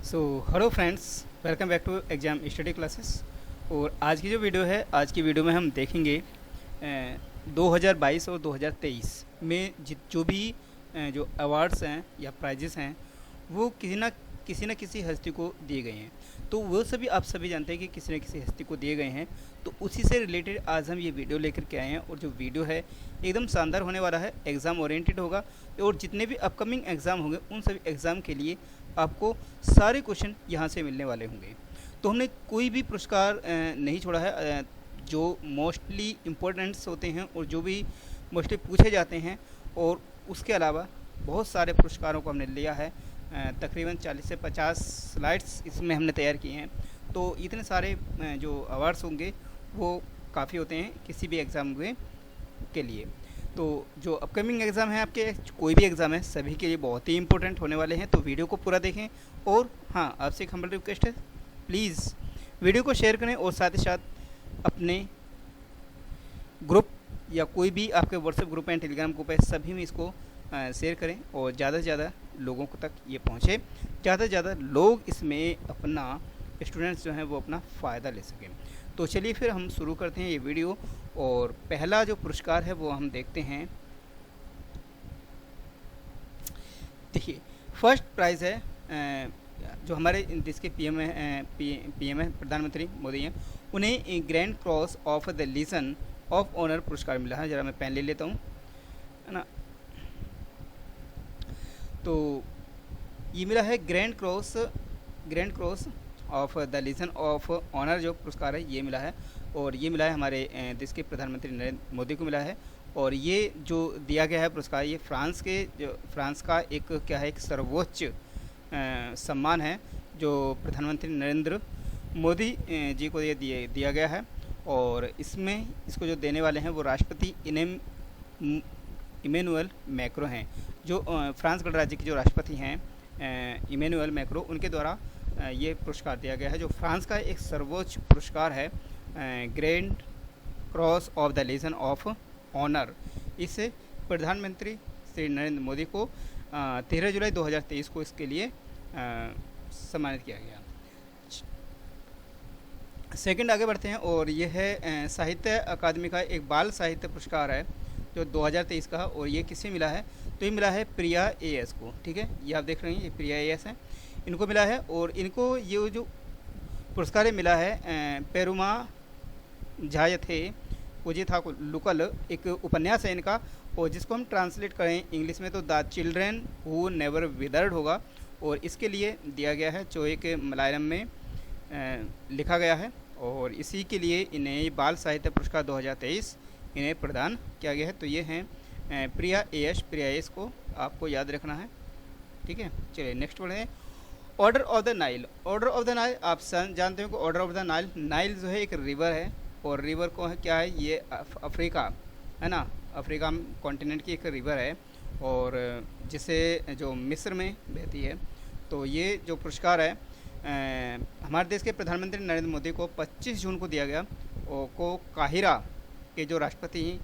So hello friends, welcome back to exam study classes. और आज की जो वीडियो है, आज की वीडियो में हम देखेंगे 2022 और 2023 में जो भी जो अवार्ड्स हैं या प्राइजेस हैं वो किसी न किसी हस्ती को दिए गए हैं। तो वो सभी आप सभी जानते हैं कि किसी न किसी हस्ती को दिए गए हैं। तो उसी से रिलेटेड आज हम ये वीडियो लेकर के आए हैं और जो वीडियो है एकदम शानदार होने वाला है, एग्ज़ाम ओरिएंटेड होगा। और जितने भी अपकमिंग एग्ज़ाम होंगे उन सभी एग्ज़ाम के लिए आपको सारे क्वेश्चन यहाँ से मिलने वाले होंगे। तो हमने कोई भी पुरस्कार नहीं छोड़ा है। जो मोस्टली इम्पोर्टेंट्स होते हैं और जो भी मोस्टली पूछे जाते हैं, और उसके अलावा बहुत सारे पुरस्कारों को हमने लिया है। तकरीबन 40 से 50 स्लाइड्स इसमें हमने तैयार किए हैं। तो इतने सारे जो अवार्ड्स होंगे वो काफ़ी होते हैं किसी भी एग्ज़ाम के लिए। तो जो अपकमिंग एग्ज़ाम है, आपके कोई भी एग्ज़ाम है, सभी के लिए बहुत ही इंपॉर्टेंट होने वाले हैं। तो वीडियो को पूरा देखें। और हाँ, आपसे एक हम्बल रिक्वेस्ट है, प्लीज़ वीडियो को शेयर करें और साथ ही साथ अपने ग्रुप या कोई भी आपके व्हाट्सएप ग्रुप है, टेलीग्राम ग्रुप है, सभी में इसको शेयर करें और ज़्यादा से ज़्यादा लोगों को तक ये पहुँचे, ज़्यादा से ज़्यादा लोग इसमें अपना स्टूडेंट्स जो हैं वो अपना फ़ायदा ले सकें। तो चलिए फिर हम शुरू करते हैं ये वीडियो। और पहला जो पुरस्कार है वो हम देखते हैं। देखिए, फर्स्ट प्राइज़ है जो हमारे देश के पीएम है प्रधानमंत्री मोदी हैं, उन्हें Grand Cross of the Legion of Honour पुरस्कार मिला है। ज़रा मैं पेन ले लेता हूँ, है ना। तो ये मिला है Grand Cross of the Legion of Honour जो पुरस्कार है ये मिला है। और ये मिला है हमारे देश के प्रधानमंत्री नरेंद्र मोदी को मिला है। और ये जो दिया गया है पुरस्कार, ये फ्रांस का एक सर्वोच्च सम्मान है जो प्रधानमंत्री नरेंद्र मोदी जी को ये दिया गया है। और इसको जो देने वाले हैं वो राष्ट्रपति इमैनुअल मैक्रो हैं, जो फ्रांस गणराज्य के जो राष्ट्रपति हैं इमैनुअल मैक्रो, उनके द्वारा ये पुरस्कार दिया गया है, जो फ्रांस का एक सर्वोच्च पुरस्कार है, Grand Cross of the Legion of Honour. इसे प्रधानमंत्री श्री नरेंद्र मोदी को 13 जुलाई 2023 को इसके लिए सम्मानित किया गया। सेकंड आगे बढ़ते हैं और यह है साहित्य अकादमी का एक बाल साहित्य पुरस्कार है जो 2023 का है। और ये किसे मिला है? तो ये मिला है प्रिया एएस को। ठीक है, ये आप देख रहे हैं, ये प्रिया एएस है, इनको मिला है। और इनको ये जो पुरस्कार मिला है पेरुमा झायथे उजिथा लुकल, एक उपन्यास है इनका, और जिसको हम ट्रांसलेट करें इंग्लिश में तो the children who never withered होगा। और इसके लिए दिया गया है, जो एक मलयालम में लिखा गया है। और इसी के लिए इन्हें बाल साहित्य पुरस्कार 2023 इन्हें प्रदान किया गया है। तो ये हैं प्रिया एएस को आपको याद रखना है। ठीक है, चलिए नेक्स्ट वर्ड है order of the Nile. Order of the Nile आप जानते हो कि ऑर्डर ऑफ द नाइल जो है एक रिवर है। और रिवर को है क्या है, ये अफ्रीका है ना, अफ्रीका कॉन्टिनेंट की एक रिवर है, और जिसे जो मिस्र में बहती है। तो ये जो पुरस्कार है हमारे देश के प्रधानमंत्री नरेंद्र मोदी को 25 जून को दिया गया। और को काहिरा के जो राष्ट्रपति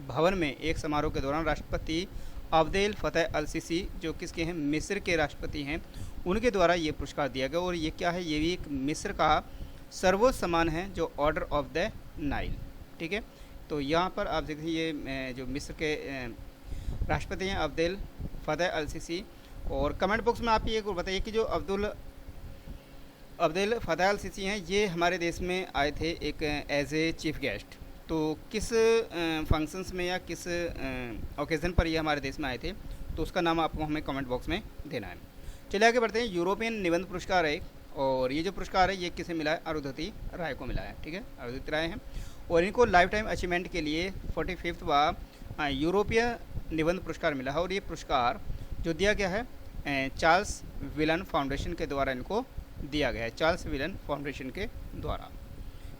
भवन में एक समारोह के दौरान राष्ट्रपति अब्देल फतेह अल सीसी, जो किसके हैं, मिस्र के राष्ट्रपति हैं, उनके द्वारा ये पुरस्कार दिया गया। और ये क्या है, ये भी एक मिस्र का सर्वोच्च सम्मान है, जो ऑर्डर ऑफ द नाइल। ठीक है, तो यहाँ पर आप देखिए ये जो मिस्र के राष्ट्रपति हैं अब्देल फतेह अल सीसी। और कमेंट बॉक्स में आप ये बताइए कि जो अब्देल फतेह अल सीसी हैं, ये हमारे देश में आए थे एक एज ए चीफ गेस्ट। तो किस फंक्शंस में या किस ओकेज़न पर ये हमारे देश में आए थे, तो उसका नाम आपको हमें कमेंट बॉक्स में देना है। चलिए आगे बढ़ते हैं। यूरोपियन निबंध पुरस्कार है, और ये जो पुरस्कार है ये किसे मिला है, अरुंधति राय को मिला है। ठीक है, अरुंधति राय हैं, और इनको लाइफ टाइम अचीवमेंट के लिए 45वां यूरोपीय निबंध पुरस्कार मिला है। और ये पुरस्कार जो दिया गया है चार्ल्स विलन फाउंडेशन के द्वारा इनको दिया गया है, चार्ल्स विलन फाउंडेशन के द्वारा।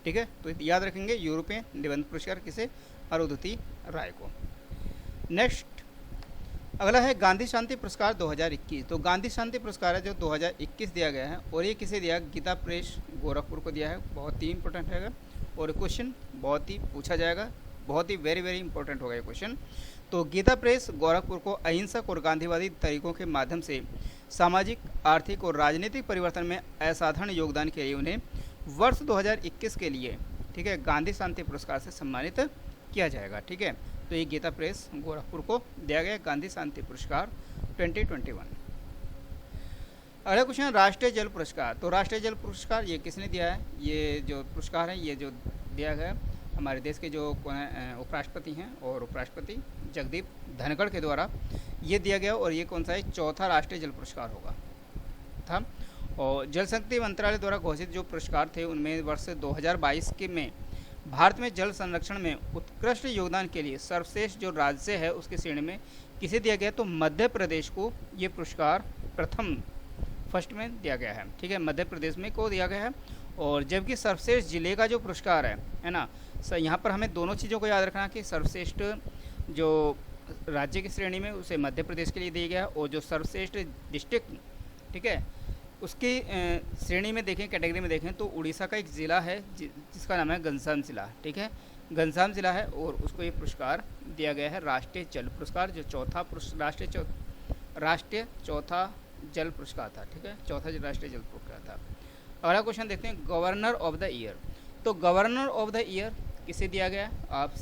ठीक है, तो याद रखेंगे यूरोपीय निबंध पुरस्कार किसे, अरुंधति राय को। नेक्स्ट अगला है गांधी शांति पुरस्कार 2021। तो गांधी शांति पुरस्कार है जो 2021 दिया गया है, और ये किसे दिया, गीता प्रेस गोरखपुर को दिया है। बहुत ही इंपॉर्टेंट है और क्वेश्चन बहुत ही पूछा जाएगा, बहुत ही वेरी इंपॉर्टेंट होगा ये क्वेश्चन। तो गीता प्रेस गोरखपुर को अहिंसक और गांधीवादी तरीकों के माध्यम से सामाजिक, आर्थिक और राजनीतिक परिवर्तन में असाधारण योगदान के लिए उन्हें वर्ष 2021 के लिए, ठीक है, गांधी शांति पुरस्कार से सम्मानित किया जाएगा। ठीक है, तो ये गीता प्रेस गोरखपुर को दिया गया गांधी शांति पुरस्कार 2021। अगला क्वेश्चन, राष्ट्रीय जल पुरस्कार। तो राष्ट्रीय जल पुरस्कार ये किसने दिया है? ये जो पुरस्कार है ये जो दिया गया हमारे देश के जो उपराष्ट्रपति हैं और उपराष्ट्रपति जगदीप धनखड़ के द्वारा ये दिया गया, और ये कौन सा है? चौथा राष्ट्रीय जल पुरस्कार होगा था। और जल शक्ति मंत्रालय द्वारा घोषित जो पुरस्कार थे उनमें वर्ष 2022 के में भारत में जल संरक्षण में उत्कृष्ट योगदान के लिए सर्वश्रेष्ठ जो राज्य है उसकी श्रेणी में किसे दिया गया? तो मध्य प्रदेश को ये पुरस्कार फर्स्ट में दिया गया है। ठीक है, मध्य प्रदेश में को दिया गया है। और जबकि सर्वश्रेष्ठ जिले का जो पुरस्कार है ना, यहाँ पर हमें दोनों चीज़ों को याद रखना कि सर्वश्रेष्ठ जो राज्य की श्रेणी में उसे मध्य प्रदेश के लिए दिया गया, और जो सर्वश्रेष्ठ डिस्ट्रिक्ट, ठीक है, उसकी श्रेणी में देखें, कैटेगरी में देखें तो उड़ीसा का एक ज़िला है जिसका नाम है घनश्याम ज़िला। ठीक है, घनश्याम ज़िला है और उसको ये पुरस्कार दिया गया है राष्ट्रीय जल पुरस्कार, जो चौथा राष्ट्रीय चौथा जल पुरस्कार था। ठीक है, चौथा राष्ट्रीय जल पुरस्कार था। अगला क्वेश्चन देखते हैं, गवर्नर ऑफ द ईयर। तो गवर्नर ऑफ द ईयर किसे दिया गया आप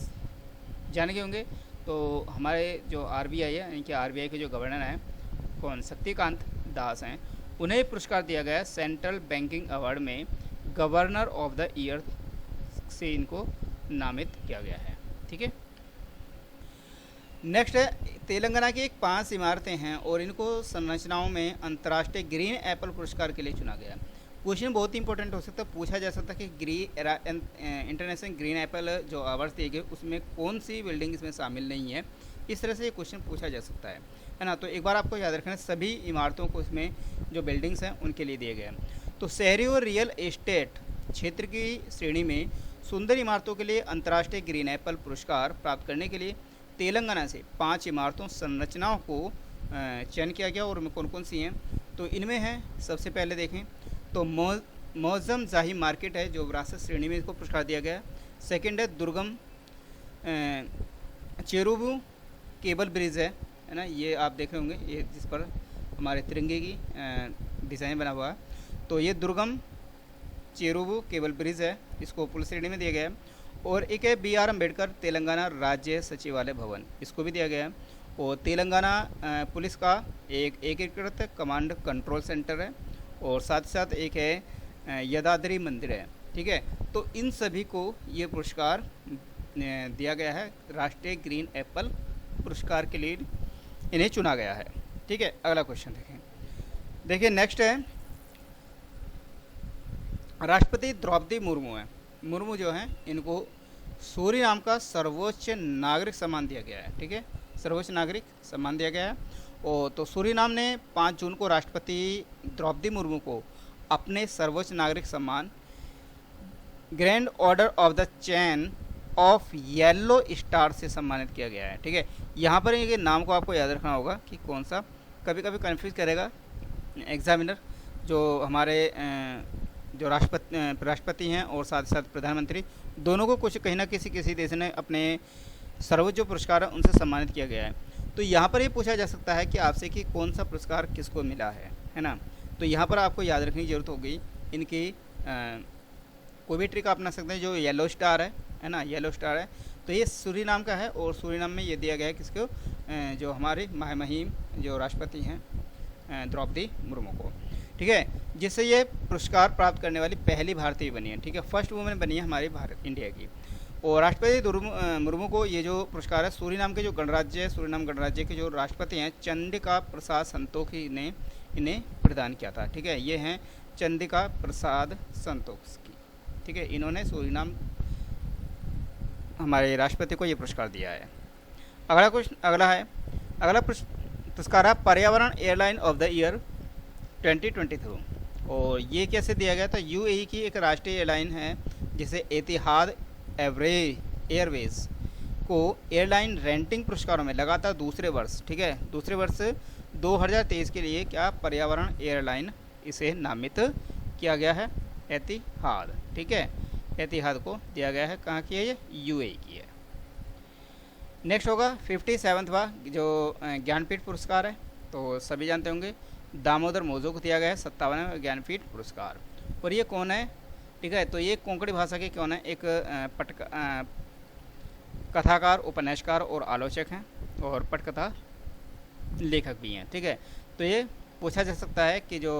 जान गए होंगे। तो हमारे जो आरबीआई है, यानी कि आरबीआई के जो गवर्नर हैं कौन? शक्तिकांत दास हैं। उन्हें पुरस्कार दिया गया सेंट्रल बैंकिंग अवार्ड में गवर्नर ऑफ द ईयर से इनको नामित किया गया है। ठीक है, नेक्स्ट है, तेलंगाना की 5 इमारतें हैं और इनको संरचनाओं में अंतर्राष्ट्रीय ग्रीन एप्पल पुरस्कार के लिए चुना गया। क्वेश्चन बहुत ही इंपॉर्टेंट हो सकता है, पूछा जा सकता है कि इंटरनेशनल ग्रीन एप्पल जो अवार्ड दिए गए उसमें कौन सी बिल्डिंग इसमें शामिल नहीं है। इस तरह से ये क्वेश्चन पूछा जा सकता है ना। तो एक बार आपको याद रखना, सभी इमारतों को इसमें जो बिल्डिंग्स हैं उनके लिए दिए गए हैं। तो शहरी और रियल एस्टेट क्षेत्र की श्रेणी में सुंदर इमारतों के लिए अंतर्राष्ट्रीय ग्रीन एप्पल पुरस्कार प्राप्त करने के लिए तेलंगाना से 5 इमारतों संरचनाओं को चयन किया गया। और उनमें कौन कौन सी हैं? तो इनमें है, सबसे पहले देखें तो मौजम जाही मार्केट है जो विरासत श्रेणी में इसको पुरस्कार दिया गया। सेकंड है दुर्गम चेरुवु केबल ब्रिज है ना, ये आप देख रहे होंगे, ये जिस पर हमारे तिरंगे की डिज़ाइन बना हुआ है। तो ये दुर्गम चेरुवु केबल ब्रिज है, इसको पुलिस श्रेणी में दिया गया है। और एक है BR अम्बेडकर तेलंगाना राज्य सचिवालय भवन, इसको भी दिया गया है। और तेलंगाना पुलिस का एक एकीकृत कमांड कंट्रोल सेंटर है, और साथ ही साथ एक है यदाद्री मंदिर है। ठीक है, तो इन सभी को ये पुरस्कार दिया गया है, राष्ट्रीय ग्रीन एप्पल पुरस्कार के लिए इन्हें चुना गया है। ठीक है, अगला क्वेश्चन देखिए नेक्स्ट है, राष्ट्रपति द्रौपदी मुर्मू है। मुर्मू जो हैं इनको सूरीनाम का सर्वोच्च नागरिक सम्मान दिया गया है। ठीक है, सर्वोच्च नागरिक सम्मान दिया गया है। और तो सूरीनाम ने 5 जून को राष्ट्रपति द्रौपदी मुर्मू को अपने सर्वोच्च नागरिक सम्मान grand order of the chain of yellow star से सम्मानित किया गया है। ठीक है, यहाँ पर ये नाम को आपको याद रखना होगा कि कौन सा, कभी कभी कन्फ्यूज करेगा एग्जामिनर। जो हमारे जो राष्ट्रपति हैं और साथ ही साथ प्रधानमंत्री, दोनों को कुछ कहीं ना किसी देश ने अपने सर्वोच्च जो पुरस्कार है उनसे सम्मानित किया गया है। तो यहाँ पर ये पूछा जा सकता है कि आपसे कि कौन सा पुरस्कार किसको मिला है ना। तो यहाँ पर आपको याद रखने की ज़रूरत होगी इनकी कोई भी ट्रिक अपना सकते हैं। जो येलो स्टार है ना, येलो स्टार है, तो ये सूरीनाम का है, और सूरीनाम में ये दिया गया है किसको? जो हमारे महामहिम जो राष्ट्रपति हैं द्रौपदी मुर्मू को। ठीक है, जिससे ये पुरस्कार प्राप्त करने वाली पहली भारतीय बनी है। ठीक है, फर्स्ट वुमेन बनी है हमारी भारत इंडिया की। और राष्ट्रपति मुर्मू को ये जो पुरस्कार है सूरीनाम के जो गणराज्य है, सूरीनाम गणराज्य के जो राष्ट्रपति हैं चंद्रिका प्रसाद संतोखी ने इन्हें प्रदान किया था। ठीक है, ये हैं चंद्रिका प्रसाद संतोखी। ठीक है, इन्होंने सूरीनाम हमारे राष्ट्रपति को ये पुरस्कार दिया है। अगला पुरस्कार है पर्यावरण एयरलाइन ऑफ द ईयर 2023। और ये कैसे दिया गया था? UAE की एक राष्ट्रीय एयरलाइन है जिसे एतिहाद एयरवेज को एयरलाइन रेंटिंग पुरस्कारों में लगातार दूसरे वर्ष, ठीक है, दूसरे वर्ष 2023 के लिए क्या पर्यावरण एयरलाइन इसे नामित किया गया है, एतिहाद। ठीक है, एतिहाद को दिया गया है, कहाँ की है ये? UAE की है। नेक्स्ट होगा 57वां जो ज्ञानपीठ पुरस्कार है। तो सभी जानते होंगे दामोदर मौजो को दिया गया है 57वें ज्ञानपीठ पुरस्कार। और ये कौन है, ठीक है, तो ये कोंकणी भाषा के कौन है, एक कथाकार, उपन्यासकार और आलोचक हैं और पटकथा लेखक भी हैं, ठीक है। तो ये पूछा जा सकता है कि जो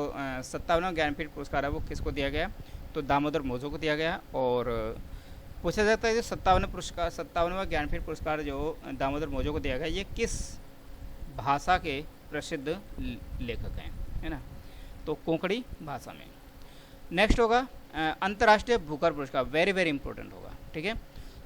57वां ज्ञानपीठ पुरस्कार है वो किसको दिया गया, तो दामोदर मौजो को दिया गया। और पूछा जाता है जो 57वां ज्ञानपीठ पुरस्कार जो दामोदर मौजो को दिया गया, ये किस भाषा के प्रसिद्ध लेखक हैं, है ना, तो कोंकणी भाषा में। नेक्स्ट होगा अंतर्राष्ट्रीय बुकर पुरस्कार, वेरी वेरी इंपॉर्टेंट होगा, ठीक है।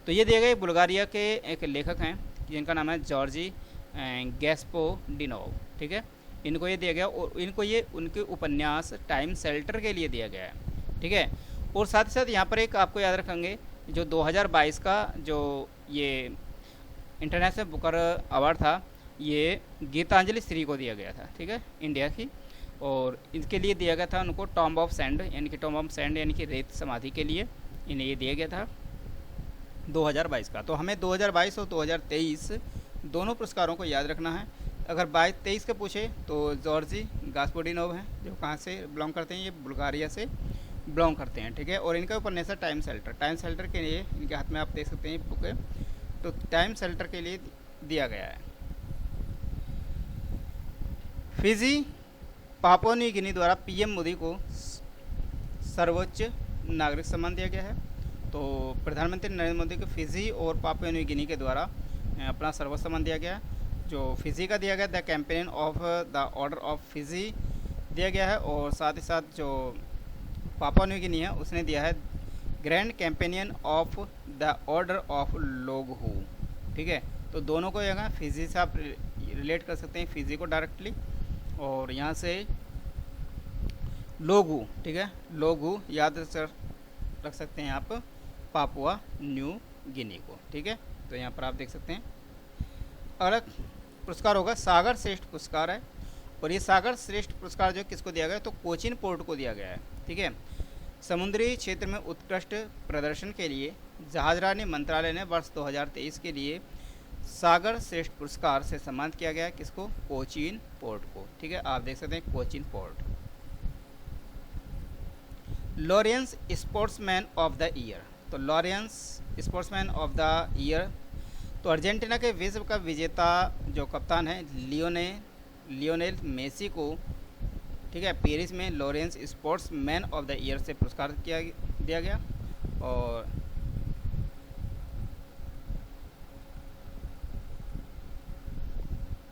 तो ये दिए गए बुल्गारिया के एक लेखक हैं जिनका नाम है जॉर्जी गैस्पोडिनोव, ठीक है। इनको ये दिया गया और इनको ये उनके उपन्यास टाइम शेल्टर के लिए दिया गया है, ठीक है। और साथ ही साथ यहाँ पर एक आपको याद रखेंगे जो 2022 का जो ये इंटरनेशनल बुकर अवार्ड था, ये गीतांजलि श्री को दिया गया था, ठीक है, इंडिया की। और इसके लिए दिया गया था उनको टॉम्ब ऑफ सैंड, यानी कि टॉम्ब ऑफ सैंड यानी कि रेत समाधि के लिए इन्हें ये दिया गया था 2022 का। तो हमें 2022 और 2023 दोनों पुरस्कारों को याद रखना है। अगर 22-23 का पूछे तो जॉर्जी गास्पोडिनोव हैं, जो कहाँ से बिलोंग करते हैं, ये बुल्गारिया से बिलोंग करते हैं, ठीक है। और इनका उपन्यास है टाइम शेल्टर के लिए इनके हाथ में आप देख सकते हैं बुक है, तो टाइम शेल्टर के लिए दिया गया है। फिजी पापुआ न्यू गिनी द्वारा पीएम मोदी को सर्वोच्च नागरिक सम्मान दिया गया है। तो प्रधानमंत्री नरेंद्र मोदी को फिजी और पापुआ न्यू गिनी के द्वारा अपना सर्वोच्च सम्मान दिया गया। जो फिजी का दिया गया the companion of the order of Fiji दिया गया है, और साथ ही साथ जो पापुआ न्यू गिनी है उसने दिया है grand companion of the order of Logohu, ठीक है। तो दोनों को यहाँ फिजी से आप रिलेट कर सकते हैं, फिजी को डायरेक्टली, और यहाँ से लोगू, ठीक है, लोगू याद रख सकते हैं आप पापुआ न्यू गिनी को, ठीक है। तो यहाँ पर आप देख सकते हैं। अगला पुरस्कार होगा सागर श्रेष्ठ पुरस्कार है, और ये सागर श्रेष्ठ पुरस्कार जो किसको दिया गया है, तो कोचीन पोर्ट को दिया गया है, ठीक है। समुद्री क्षेत्र में उत्कृष्ट प्रदर्शन के लिए जहाजरानी मंत्रालय ने वर्ष 2023 के लिए सागर श्रेष्ठ पुरस्कार से सम्मानित किया गया है किसको, कोचीन पोर्ट को, ठीक है। आप देख सकते हैं Cochin port. Laureus sportsman of the year, तो Laureus sportsman of the year, तो अर्जेंटीना के विश्व कप विजेता जो कप्तान है लियोनेल मेसी को, ठीक है, पेरिस में Lawrence sportsman of the year से पुरस्कार दिया गया। और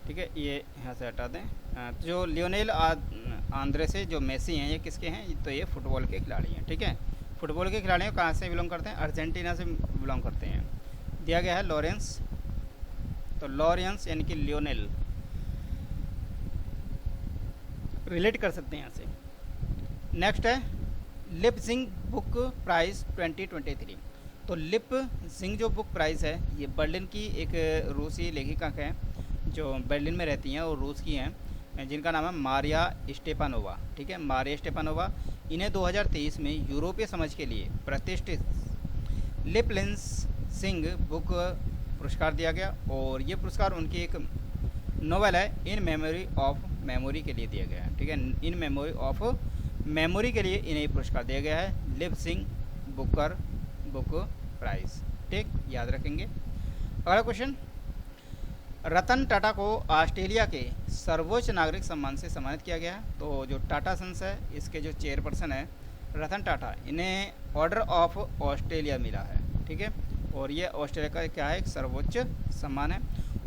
ठीक है, ये यहाँ से हटा दें। जो लियोनेल आंद्रे से जो मेसी हैं, ये किसके हैं, तो ये फुटबॉल के खिलाड़ी हैं, ठीक है। फुटबॉल के खिलाड़ी कहाँ से बिलोंग करते हैं, अर्जेंटीना से बिलोंग करते हैं। दिया गया है लॉरेंस, तो लॉरेंस यानी कि लियोनेल रिलेट कर सकते हैं यहाँ से। नेक्स्ट है लिपजिंग बुक प्राइज़ 2023, तो लिपजिंग जो बुक प्राइज़ है ये बर्लिन की एक रूसी लेखिका है जो बर्लिन में रहती हैं और रूस की हैं, जिनका नाम है मारिया स्टेपानोवा, ठीक है, मारिया स्टेपानोवा। इन्हें 2023 में यूरोपीय समझ के लिए प्रतिष्ठित लिपजिंग बुक पुरस्कार दिया गया, और ये पुरस्कार उनकी एक नोवेल है इन मेमोरी ऑफ मेमोरी के लिए दिया गया है, ठीक है। इन मेमोरी ऑफ मेमोरी के लिए इन्हें पुरस्कार दिया गया है, लिपजिंग बुकर बुक प्राइज़, ठीक, याद रखेंगे। अगला क्वेश्चन, रतन टाटा को ऑस्ट्रेलिया के सर्वोच्च नागरिक सम्मान से सम्मानित किया गया है। तो जो टाटा सन्स है इसके जो चेयरपर्सन है रतन टाटा, इन्हें ऑर्डर ऑफ ऑस्ट्रेलिया मिला है, ठीक है। और ये ऑस्ट्रेलिया का क्या है, एक सर्वोच्च सम्मान है।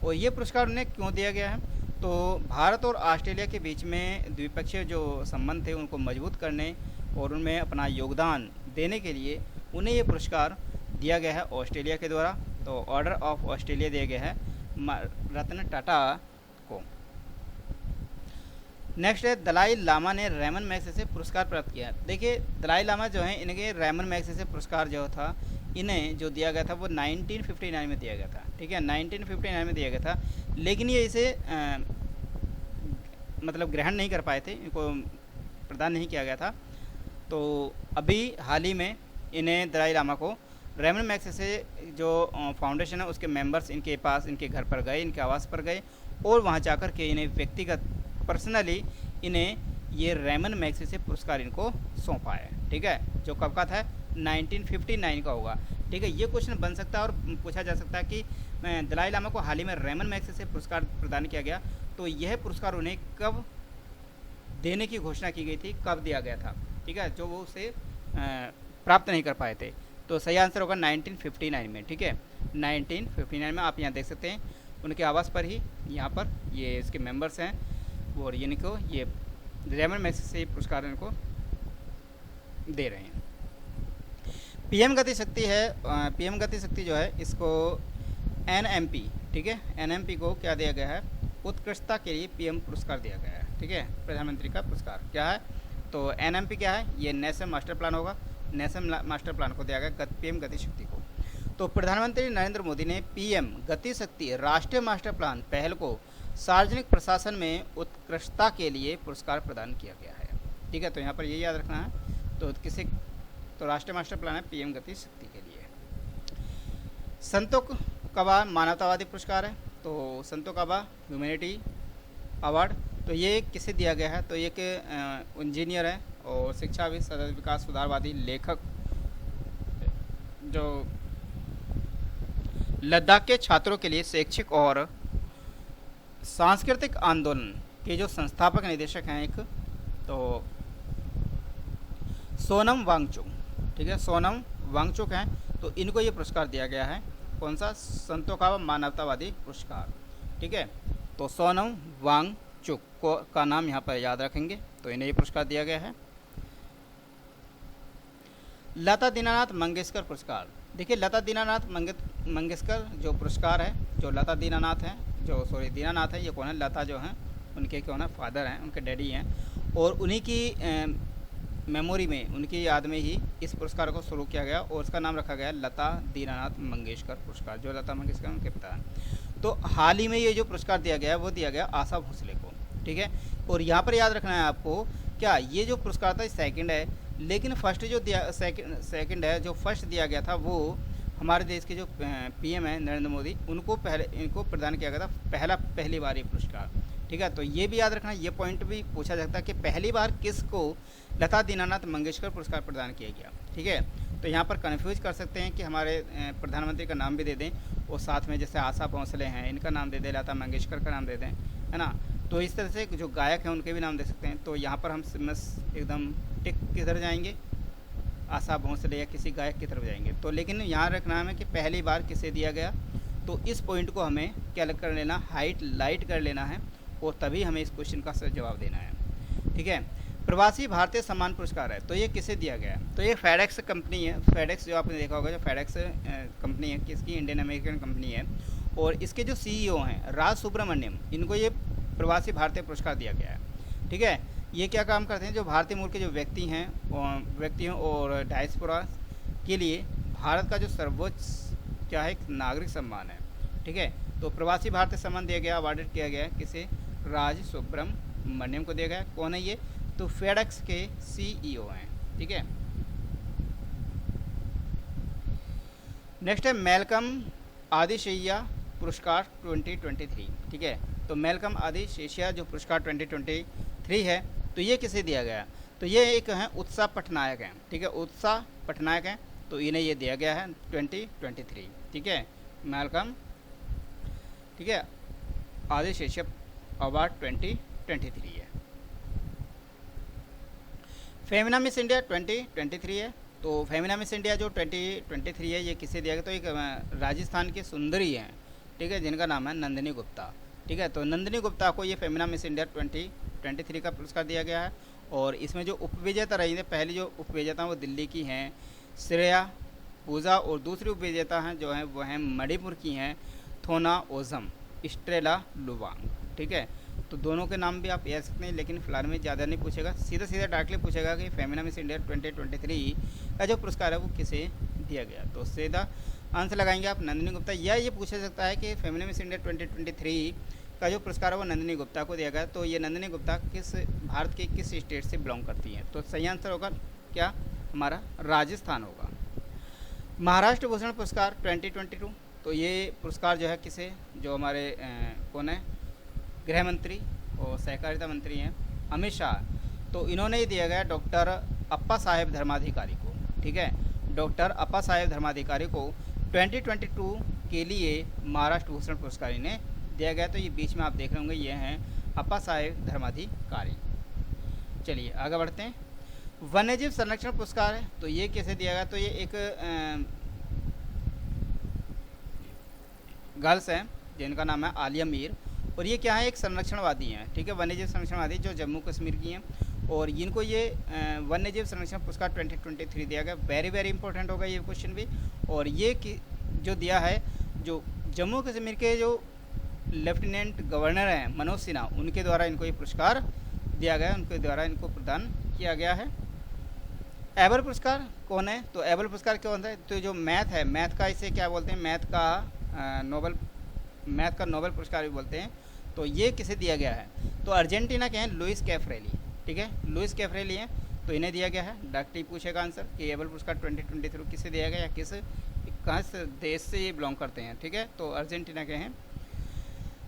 और ये पुरस्कार उन्हें क्यों दिया गया है, तो भारत और ऑस्ट्रेलिया के बीच में द्विपक्षीय जो संबंध थे उनको मजबूत करने और उनमें अपना योगदान देने के लिए उन्हें ये पुरस्कार दिया गया है ऑस्ट्रेलिया के द्वारा। तो ऑर्डर ऑफ ऑस्ट्रेलिया दिया गया है रतन टाटा को। नेक्स्ट है दलाई लामा ने रैमन मैग्सेसे से पुरस्कार प्राप्त किया। देखिए दलाई लामा जो हैं इनके रैमन मैग्सेसे से पुरस्कार जो था इन्हें जो दिया गया था वो 1959 में दिया गया था, ठीक है, 1959 में दिया गया था। लेकिन ये इसे मतलब ग्रहण नहीं कर पाए थे, इनको प्रदान नहीं किया गया था। तो अभी हाल ही में इन्हें दलाई लामा को रैमन मैग्सेसे जो फाउंडेशन है उसके मेंबर्स इनके पास इनके घर पर गए, इनके आवास पर गए और वहाँ जाकर के इन्हें व्यक्तिगत पर्सनली इन्हें ये रेमन मैग्सेसे पुरस्कार इनको सौंपा है। ठीक है, जो कब का था, 1959 का होगा। ठीक है, ये क्वेश्चन बन सकता है और पूछा जा सकता है कि दलाई लामा को हाल ही में रेमन मैग्सेसे पुरस्कार प्रदान किया गया, तो यह पुरस्कार उन्हें कब देने की घोषणा की गई थी, कब दिया गया था। ठीक है, जो वो उसे प्राप्त नहीं कर पाए थे। तो सही आंसर होगा 1959 में। ठीक है, 1959 में आप यहाँ देख सकते हैं उनके आवास पर ही, यहाँ पर ये इसके मेंबर्स हैं और ये इनको ये रेमन मैग्सेसे पुरस्कार इनको दे रहे हैं। पीएम गति शक्ति है, पीएम गति शक्ति जो है इसको एनएमपी, ठीक है, एनएमपी को क्या दिया गया है, उत्कृष्टता के लिए पीएम पुरस्कार दिया गया है। ठीक है, प्रधानमंत्री का पुरस्कार क्या है, तो एनएमपी क्या है, ये नेशनल मास्टर प्लान होगा, नेशनल मास्टर प्लान को दिया गया पीएम गति शक्ति को। तो प्रधानमंत्री नरेंद्र मोदी ने पीएम गति शक्ति राष्ट्रीय मास्टर प्लान पहल को सार्वजनिक प्रशासन में उत्कृष्टता के लिए पुरस्कार प्रदान किया गया है। ठीक है, तो यहाँ पर ये याद रखना है। तो राष्ट्रीय मास्टर प्लान है पीएम गति शक्ति के लिए। संतोष कबा मानवतावादी पुरस्कार है, तो संतोष कबा ह्यूमैनिटी अवार्ड, तो ये किसे दिया गया है, तो ये एक इंजीनियर है और शिक्षाविद, सतत विकास सुधारवादी, लेखक, जो लद्दाख के छात्रों के लिए शैक्षिक और सांस्कृतिक आंदोलन के जो संस्थापक निदेशक हैं एक, तो सोनम वांगचुक। ठीक है, सोनम वांगचुक हैं, तो इनको ये पुरस्कार दिया गया है, कौन सा, संतोष कबा मानवतावादी पुरस्कार। ठीक है, तो सोनम वांगचुक को का नाम यहाँ पर याद रखेंगे, तो इन्हें ये पुरस्कार दिया गया है। लता दीनानाथ मंगेशकर पुरस्कार, देखिए लता दीनानाथ मंगेशकर जो पुरस्कार है, जो लता दीनानाथ हैं, दीनानाथ है, ये कौन है, लता जो हैं उनके कौन है, फादर हैं, उनके डैडी हैं, और उन्हीं की मेमोरी में, उनकी याद में ही इस पुरस्कार को शुरू किया गया और उसका नाम रखा गया लता दीनानाथ मंगेशकर पुरस्कार, जो लता मंगेशकर उनके पिता हैं। तो हाल ही में ये जो पुरस्कार दिया गया वो दिया गया आशा भोसले को। ठीक है, और यहाँ पर याद रखना है आपको, क्या ये जो पुरस्कार था सेकंड है, लेकिन फर्स्ट जो दिया सेकंड है, जो फर्स्ट दिया गया था वो हमारे देश के जो पीएम है नरेंद्र मोदी, इनको प्रदान किया गया था पहली बार ये पुरस्कार। ठीक है, तो ये भी याद रखना, ये पॉइंट भी पूछा जाता है कि पहली बार किसको लता दीनानाथ मंगेशकर पुरस्कार प्रदान किया गया। ठीक है, तो यहाँ पर कन्फ्यूज कर सकते हैं कि हमारे प्रधानमंत्री का नाम भी दे दें और साथ में जैसे आशा भोसले हैं इनका नाम दे दें, लता मंगेशकर का नाम दे दें, है ना। तो इस तरह से जो गायक हैं उनके भी नाम दे सकते हैं। तो यहाँ पर हम एकदम टिक किधर जाएंगे, आशा भोसले या किसी गायक की तरफ जाएंगे। तो लेकिन यहाँ रखना है कि पहली बार किसे दिया गया, तो इस पॉइंट को हमें क्या कर लेना, हाईलाइट कर लेना है और तभी हमें इस क्वेश्चन का सही जवाब देना है। ठीक है, प्रवासी भारतीय सम्मान पुरस्कार है, तो ये किसे दिया गया है, तो ये फेडेक्स कंपनी है, फेडेक्स जो आपने देखा होगा, जो फेडेक्स कंपनी है, किसकी, इंडियन अमेरिकन कंपनी है, और इसके जो सीईओ हैं राज सुब्रमण्यम, इनको ये प्रवासी भारतीय पुरस्कार दिया गया है। ठीक है, ये क्या काम करते हैं, जो भारतीय मूल के जो व्यक्ति हैं और डायस्पोरा के लिए भारत का जो सर्वोच्च क्या है, नागरिक सम्मान है। ठीक है, तो प्रवासी भारतीय सम्मान दिया गया, अवार्डेड किया गया किसे, राज सुब्रमण्यम को दिया गया। कौन है ये, तो फेडेक्स के सीईओ हैं। ठीक है, नेक्स्ट है मेलकम आदिशेया पुरस्कार 2023। ठीक है, तो मेलकम आदिशेया जो पुरस्कार 2023 है, तो ये किसे दिया गया, तो ये एक हैं उत्साह पटनायक हैं। ठीक है, उत्साह पटनायक हैं, तो इन्हें ये दिया गया है 2023। ठीक है, मेलकम, ठीक है, आदिशेया अवार्ड 2023 है। फेमिना मिस इंडिया 2023 है, तो फेमिना मिस इंडिया जो 2023 है, ये किसे दिया गया, तो एक राजस्थान की सुंदरी हैं। ठीक है, जिनका नाम है नंदिनी गुप्ता। ठीक है, तो नंदिनी गुप्ता को ये फेमिना मिस इंडिया 2023 का पुरस्कार दिया गया है। और इसमें जो उपविजेता रही है, पहली जो उपविजेता वो दिल्ली की हैं श्रेया पूजा, और दूसरी उपविजेता हैं जो हैं वो हैं मणिपुर की हैं थोना ओजम स्ट्रेला लुवांग। ठीक है, तो दोनों के नाम भी आप याद सकते हैं, लेकिन फिलहाल में ज़्यादा नहीं पूछेगा, सीधा डायरेक्टली पूछेगा कि फेमिना मिस इंडिया 2023 का जो पुरस्कार है वो किसे दिया गया। तो सीधा आंसर लगाएंगे आप नंदिनी गुप्ता, या ये पूछा सकता है कि फेमिना मिस इंडिया 2023 का जो पुरस्कार है वो नंदिनी गुप्ता को दिया गया, तो ये नंदिनी गुप्ता भारत के किस स्टेट से बिलोंग करती हैं, तो सही आंसर होगा क्या, हमारा राजस्थान होगा। महाराष्ट्र भूषण पुरस्कार 2022, तो ये पुरस्कार जो है किसे, जो हमारे कौन है, गृह मंत्री और सहकारिता मंत्री हैं अमित शाह, तो इन्होंने ही दिया गया डॉक्टर अप्पा साहेब धर्माधिकारी को, ठीक है। डॉक्टर अप्पा साहेब धर्माधिकारी को 2022 के लिए महाराष्ट्र भूषण पुरस्कार इन्हें दिया गया। तो ये बीच में आप देख रहे होंगे, ये हैं अप्पा साहेब धर्माधिकारी। चलिए आगे बढ़ते हैं। वन्यजीव संरक्षण पुरस्कार है, तो ये कैसे दिया गया, तो ये एक गर्ल्स हैं जिनका नाम है आलिया मीर, और ये क्या है, एक संरक्षणवादी हैं, ठीक है, वन्यजीव संरक्षणवादी जो जम्मू कश्मीर की हैं, और इनको ये वन्यजीव संरक्षण पुरस्कार 2023 दिया गया। वेरी वेरी इंपॉर्टेंट होगा ये क्वेश्चन भी। और ये जो दिया है, जो जम्मू कश्मीर के जो लेफ्टिनेंट गवर्नर हैं मनोज सिन्हा, उनके द्वारा इनको ये पुरस्कार दिया गया, उनके द्वारा इनको प्रदान किया गया है। एबल पुरस्कार कौन है, तो एबल पुरस्कार क्या होता है, तो जो मैथ है, मैथ का इसे क्या बोलते हैं, मैथ का नोबेल पुरस्कार भी बोलते हैं। तो ये किसे दिया गया है, तो अर्जेंटीना के हैं लुइस कैफरेली, ठीक है, लुइस कैफरेली हैं, तो इन्हें दिया गया है। डॉक्टर पूछेगा आंसर कि एबल पुरस्कार 2023 किसे दिया गया, या किस देश से ये बिलोंग करते हैं, ठीक है, तो अर्जेंटीना के हैं।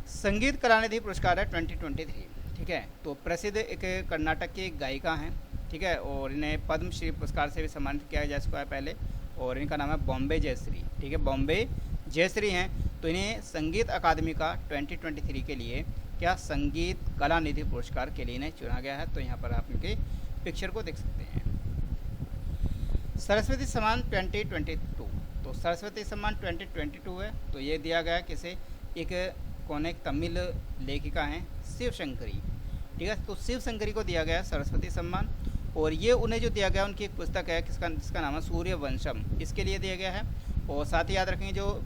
संगीत कलानिधि पुरस्कार है 2023, ठीक है, तो प्रसिद्ध एक कर्नाटक की गायिका हैं, ठीक है, और इन्हें पद्मश्री पुरस्कार से भी सम्मानित किया जा चुका है पहले, और इनका नाम है बॉम्बे जयश्री, ठीक है, बॉम्बे जयश्री हैं। तो इन्हें संगीत अकादमी का 2023 के लिए क्या संगीत कलानिधि पुरस्कार के लिए इन्हें चुना गया है। तो यहाँ पर आप इनके पिक्चर को देख सकते हैं। सरस्वती सम्मान 2022, तो सरस्वती सम्मान 2022 है, तो ये दिया गया किसे, एक कौन, एक तमिल लेखिका हैं शिवशंकरी, ठीक है, तो शिवशंकरी को दिया गया सरस्वती सम्मान। और ये उन्हें जो दिया गया, उनकी एक पुस्तक है जिसका नाम है सूर्यवंशम, इसके लिए दिया गया है। और साथ ही याद रखेंगे जो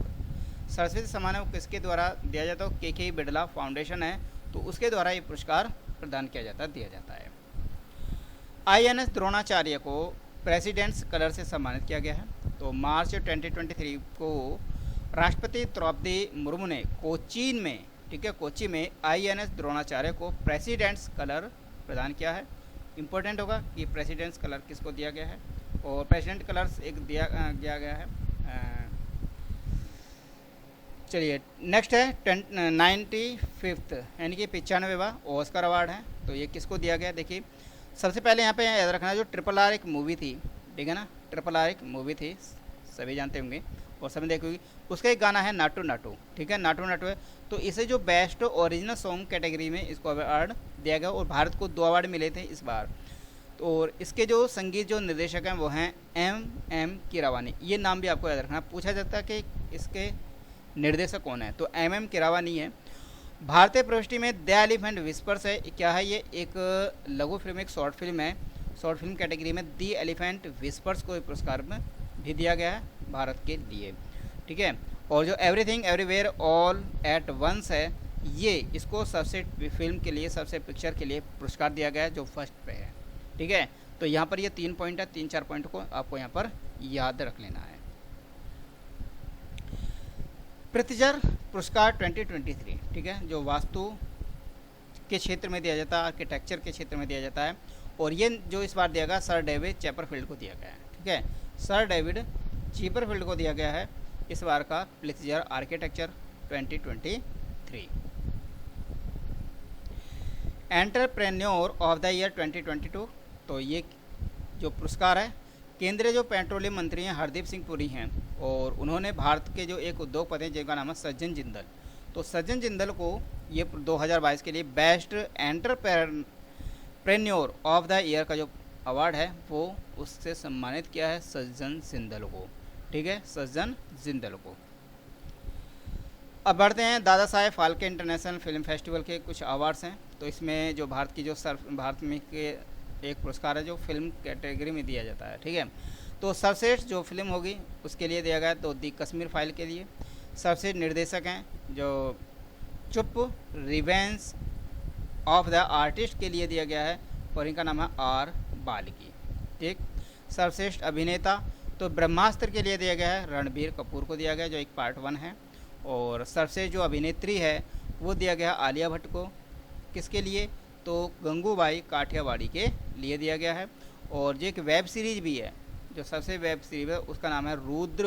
सरस्वती सम्मान है वो किसके द्वारा दिया जाता है, के बिड़ला फाउंडेशन है, तो उसके द्वारा ये पुरस्कार प्रदान किया जाता है, दिया जाता है। INS द्रोणाचार्य को प्रेसिडेंट्स कलर से सम्मानित किया गया है। तो मार्च 2023 को राष्ट्रपति द्रौपदी मुर्मू ने कोचीन में, ठीक है, कोची में INS द्रोणाचार्य को प्रेसिडेंट्स कलर प्रदान किया है। इंपॉर्टेंट होगा कि प्रेसिडेंट्स कलर किसको दिया गया है, और प्रेसिडेंट कलर्स एक दिया गया है। चलिए नेक्स्ट है 95th यानी कि 95वां ऑस्कर अवार्ड है, तो ये किसको दिया गया, देखिए सबसे पहले यहाँ पे याद रखना, जो RRR एक मूवी थी, ठीक है ना, RRR एक मूवी थी, सभी जानते होंगे और सभी देखी होगी, उसका एक गाना है नाटू नाटू, ठीक है, नाटू नाटू है, तो इसे जो बेस्ट ओरिजिनल सॉन्ग कैटेगरी में इसको अवार्ड दिया गया, और भारत को 2 अवार्ड मिले थे इस बार। तो और इसके जो संगीत जो निर्देशक हैं वो हैं MM कीरावानी, ये नाम भी आपको याद रखना, पूछा जाता है कि इसके निर्देशक कौन है, तो MM कीरावानी है। भारतीय प्रविष्टि में द एलिफेंट विस्पर्स है, क्या है ये, एक लघु फिल्म, एक शॉर्ट फिल्म है, शॉर्ट फिल्म कैटेगरी में द एलिफेंट विस्पर्स को पुरस्कार में भी दिया गया है भारत के लिए, ठीक है। और जो Everything Everywhere All at Once है, ये इसको सबसे फिल्म के लिए, सबसे पिक्चर के लिए पुरस्कार दिया गया है, जो फर्स्ट पे है, ठीक है। तो यहाँ पर ये 3 पॉइंट है, 3-4 पॉइंट को आपको यहाँ पर याद रख लेना है। पृथ्वीराज पुरस्कार 2023, ठीक है, जो वास्तु के क्षेत्र में दिया जाता है, आर्किटेक्चर के क्षेत्र में दिया जाता है, और ये जो इस बार दिया गया सर डेविड चैपरफील्ड को दिया गया है, ठीक है, सर डेविड चैपरफील्ड को दिया गया है इस बार का Prithviraj architecture 2023। Entrepreneur of the year 2022, तो ये जो पुरस्कार है केंद्रीय जो पेट्रोलियम मंत्री हैं हरदीप सिंह पुरी हैं, और उन्होंने भारत के जो एक उद्योगपति हैं जिनका नाम है सज्जन जिंदल, तो सज्जन जिंदल को ये 2022 के लिए best entrepreneur of the year का जो अवार्ड है वो उससे सम्मानित किया है सज्जन जिंदल को, ठीक है, सज्जन जिंदल को। अब बढ़ते हैं Dada Saheb Phalke international film festival के कुछ अवार्ड्स हैं, तो इसमें जो भारत की जो भारत में के एक पुरस्कार है जो फिल्म कैटेगरी में दिया जाता है, ठीक है। तो सर्वश्रेष्ठ जो फिल्म होगी उसके लिए दिया गया, तो दी कश्मीर फाइल के लिए। सर्वश्रेष्ठ निर्देशक हैं जो चुप रिवेंस ऑफ द आर्टिस्ट के लिए दिया गया है, और इनका नाम है R बाल्की, ठीक। सर्वश्रेष्ठ अभिनेता तो ब्रह्मास्त्र के लिए दिया गया है, रणबीर कपूर को दिया गया जो एक पार्ट 1 है। और सर्वश्रेष्ठ जो अभिनेत्री है वो दिया गया आलिया भट्ट को, किसके लिए, तो गंगूबाई काठियावाड़ी के लिए दिया गया है। और जो एक वेब सीरीज भी है, जो सबसे वेब सीरीज है उसका नाम है Rudra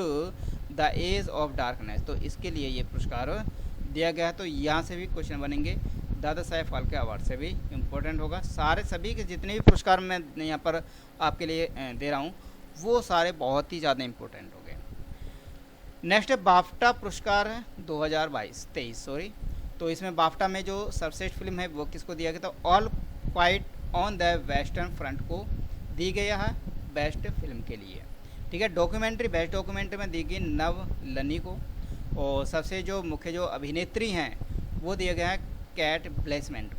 the Edge of Darkness, तो इसके लिए ये पुरस्कार दिया गया है। तो यहाँ से भी क्वेश्चन बनेंगे, दादा साहेब फाल्के अवार्ड से भी इम्पोर्टेंट होगा। सारे सभी के जितने भी पुरस्कार मैं यहाँ पर आपके लिए दे रहा हूँ वो सारे बहुत ही ज़्यादा इम्पोर्टेंट हो गए। नेक्स्ट है बाफ्टा पुरस्कार है 2022-23 सॉरी। तो इसमें बाफ्टा में जो सर्वश्रेष्ठ फिल्म है वो किसको दिया गया था? All quite on the western front को दी गया है बेस्ट फिल्म के लिए। ठीक है, डॉक्यूमेंट्री बेस्ट डॉक्यूमेंट्री में दी गई नव लनी को, और सबसे जो मुख्य जो अभिनेत्री हैं वो दिया गया है कैट ब्लैचेंट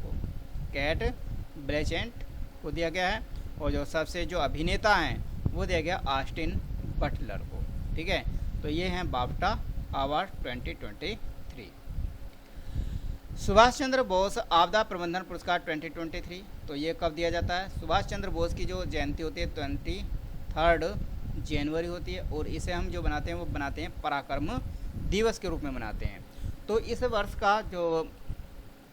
को दिया गया है, और जो सबसे जो अभिनेता हैं वो दिया गया ऑस्टिन बटलर को। ठीक है, तो ये हैं बाफ्टा अवार्ड 2023। सुभाष चंद्र बोस आपदा प्रबंधन पुरस्कार 2023, तो ये कब दिया जाता है? सुभाष चंद्र बोस की जो जयंती होती है 23 जनवरी होती है, और इसे हम जो बनाते हैं वो बनाते हैं पराक्रम दिवस के रूप में मनाते हैं। तो इस वर्ष का जो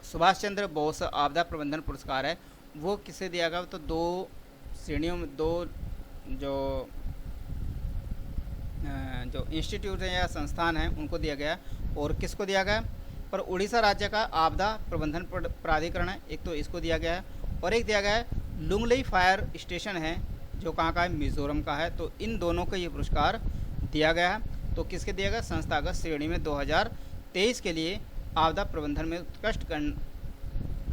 सुभाष चंद्र बोस आपदा प्रबंधन पुरस्कार है वो किसे दिया गया? तो दो श्रेणियों में, दो जो इंस्टीट्यूट हैं या संस्थान हैं उनको दिया गया। और किसको दिया गया? पर उड़ीसा राज्य का आपदा प्रबंधन प्राधिकरण है, एक तो इसको दिया गया है, और एक दिया गया है लुंगलेई फायर स्टेशन है जो कहाँ का है? मिजोरम का है। तो इन दोनों को ये पुरस्कार दिया गया है। तो किसके दिया गया? संस्थागत श्रेणी में 2023 के लिए आपदा प्रबंधन में उत्कृष्ट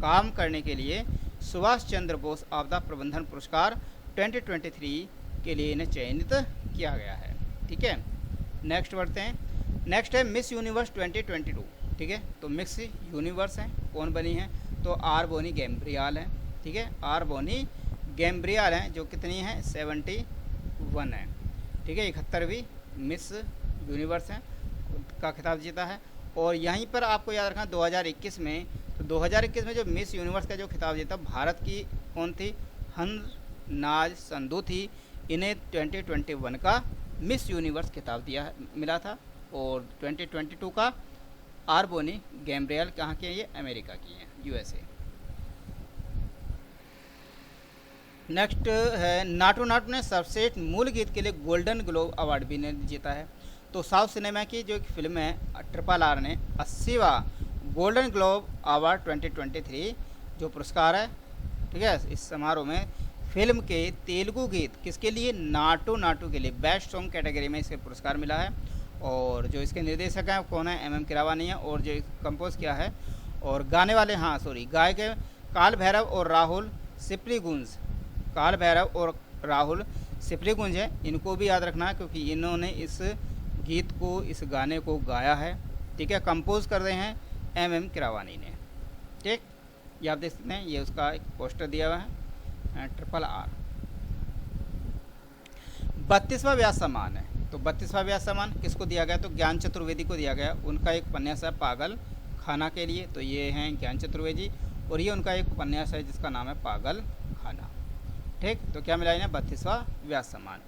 काम करने के लिए सुभाष चंद्र बोस आपदा प्रबंधन पुरस्कार 2023 के लिए इन्हें चयनित किया गया है। ठीक है, नेक्स्ट बढ़ते हैं। नेक्स्ट है मिस यूनिवर्स 2022। ठीक है, तो मिस यूनिवर्स हैं, कौन बनी है? तो आर बोनी गैम्ब्रियाल हैं। ठीक है, आर बोनी गैम्ब्रियाल हैं जो कितनी हैं? 71 है। ठीक है, 71वीं मिस यूनिवर्स हैं का खिताब जीता है। और यहीं पर आपको याद रखना 2021 में, तो 2021 में जो मिस यूनिवर्स का जो खिताब जीता भारत की कौन थी? हंसनाज संधू थी। इन्हें 2021 का मिस यूनिवर्स खिताब मिला था। और 2022 का आर बोनी गैम्ब्रियल कहाँ की है? ये अमेरिका की है, यूएसए। नेक्स्ट है नाटू ने सर्वश्रेष्ठ मूल गीत के लिए गोल्डन ग्लोब अवार्ड भी ने जीता है। तो साउथ सिनेमा की जो एक फिल्म है RRR ने 80वां गोल्डन ग्लोब अवार्ड 2023 जो पुरस्कार है, ठीक है, इस समारोह में फिल्म के तेलुगु गीत किसके लिए? नाटू के लिए बेस्ट सॉन्ग कैटेगरी में इसे पुरस्कार मिला है। और जो इसके निर्देशक हैं कौन है? MM किरावानी है। और जो कंपोज किया है और गाने वाले गायक है काल भैरव और राहुल सिप्रीगुंज है। इनको भी याद रखना है क्योंकि इन्होंने इस गीत को, इस गाने को गाया है। ठीक है, कंपोज कर रहे हैं MM किरावानी ने। ठीक, ये आप देख सकते हैं, ये उसका एक पोस्टर दिया हुआ है RRR। 32वां व्यास सम्मान है। तो 32वां व्यास सम्मान किसको दिया गया? तो ज्ञान चतुर्वेदी को दिया गया। उनका एक उपन्यास है पागल खाना के लिए। तो ये हैं ज्ञान चतुर्वेदी, और ये उनका एक उपन्यास है जिसका नाम है पागल खाना। ठीक, तो क्या मिला इन्हें? 32वां व्यास सम्मान।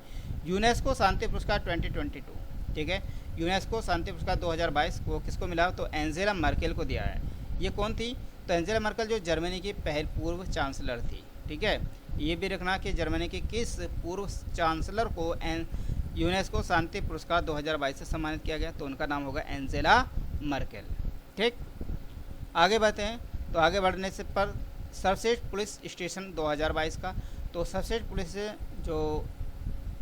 यूनेस्को शांति पुरस्कार 2022। ठीक है, यूनेस्को शांति पुरस्कार 2022 को किसको मिला? तो एंजेला मर्केल को दिया है। ये कौन थी? तो एंजेला मर्केल जो जर्मनी की पहल पूर्व चांसलर थी। ठीक है, ये भी रखना कि जर्मनी के किस पूर्व चांसलर को यूनेस्को शांति पुरस्कार 2022 से सम्मानित किया गया? तो उनका नाम होगा एंजेला मर्केल। ठीक, आगे बढ़ते हैं। तो आगे बढ़ने से पर सर्वश्रेष्ठ पुलिस स्टेशन 2022 का, तो सर्वश्रेष्ठ पुलिस जो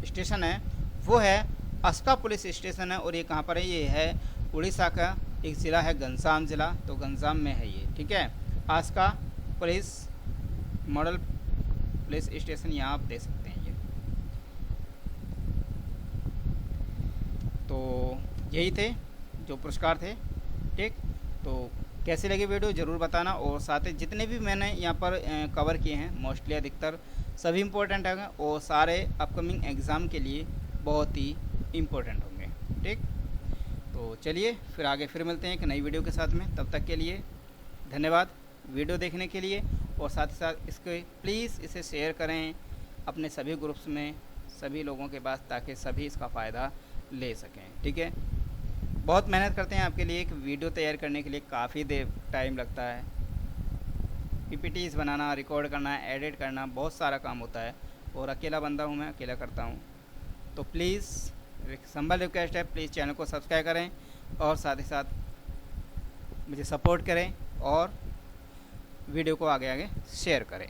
स्टेशन है वो है अस्का पुलिस स्टेशन है। और ये कहाँ पर है? ये है उड़ीसा का एक ज़िला है घनश्याम ज़िला, तो घनश्याम में है ये। ठीक है, Aska police model police station यहाँ आप देख सकते हैं ये। तो यही थे जो पुरस्कार थे। ठीक, तो कैसी लगी वीडियो ज़रूर बताना, और साथ ही जितने भी मैंने यहाँ पर कवर किए हैं मोस्टली अधिकतर सभी इम्पोर्टेंट होंगे और सारे अपकमिंग एग्ज़ाम के लिए बहुत ही इम्पोर्टेंट होंगे। ठीक, तो चलिए फिर आगे फिर मिलते हैं एक नई वीडियो के साथ में। तब तक के लिए धन्यवाद वीडियो देखने के लिए, और साथ ही साथ इसके प्लीज़ इसे शेयर करें अपने सभी ग्रुप्स में सभी लोगों के पास, ताकि सभी इसका फ़ायदा ले सकें। ठीक है, बहुत मेहनत करते हैं आपके लिए। एक वीडियो तैयार करने के लिए काफ़ी देर टाइम लगता है। PPTs बनाना, रिकॉर्ड करना, एडिट करना, बहुत सारा काम होता है, और अकेला बंदा हूँ, मैं अकेला करता हूँ। तो प्लीज़ संबल रिक्वेस्ट है, प्लीज़ चैनल को सब्सक्राइब करें और साथ ही साथ मुझे सपोर्ट करें, और वीडियो को आगे आगे शेयर करें।